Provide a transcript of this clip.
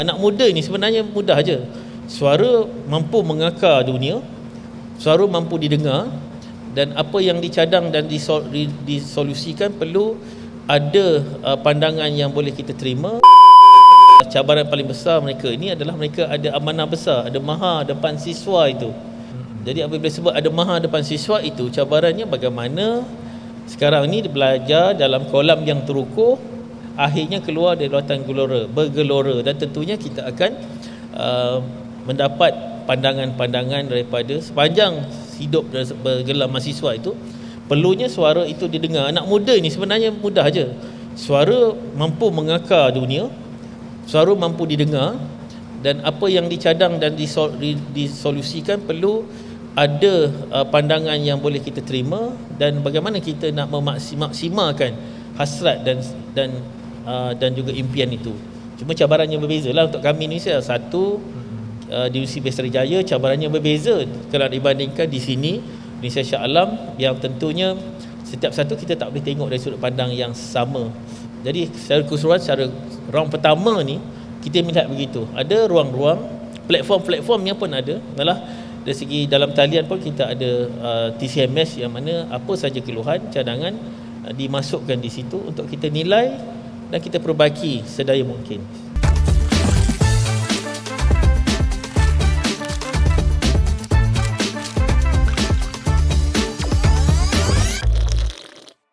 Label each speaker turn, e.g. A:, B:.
A: Anak muda ini sebenarnya mudah aja. Suara mampu mengakar dunia, suara mampu didengar, dan apa yang dicadang dan disolusikan perlu ada pandangan yang boleh kita terima. Cabaran paling besar mereka ini adalah mereka ada amanah besar, ada maha depan siswa itu. Jadi apabila sebut ada maha depan siswa itu, cabarannya bagaimana sekarang ni belajar dalam kolam yang terukuh, akhirnya keluar dari lautan bergelora, dan tentunya kita akan mendapat pandangan-pandangan daripada sepanjang hidup bergelar mahasiswa itu. Perlunya suara itu didengar. Anak muda ini sebenarnya mudah aja. Suara mampu mengakar dunia, suara mampu didengar, dan apa yang dicadang dan disolusikan perlu ada pandangan yang boleh kita terima, dan bagaimana kita nak memaksimalkan hasrat dan juga impian itu. Cuma cabarannya berbeza lah untuk kami ni. Satu, di Universiti Besar Jaya cabarannya berbeza kalau dibandingkan di sini Universiti Shah Alam, yang tentunya setiap satu kita tak boleh tengok dari sudut pandang yang sama. Jadi secara keseluruhan, secara round pertama ni kita melihat begitu, ada ruang-ruang, platform-platformnya pun ada. Malah dari segi dalam talian pun kita ada TCMS, yang mana apa saja keluhan, cadangan dimasukkan di situ untuk kita nilai dan kita perbaiki sedaya mungkin.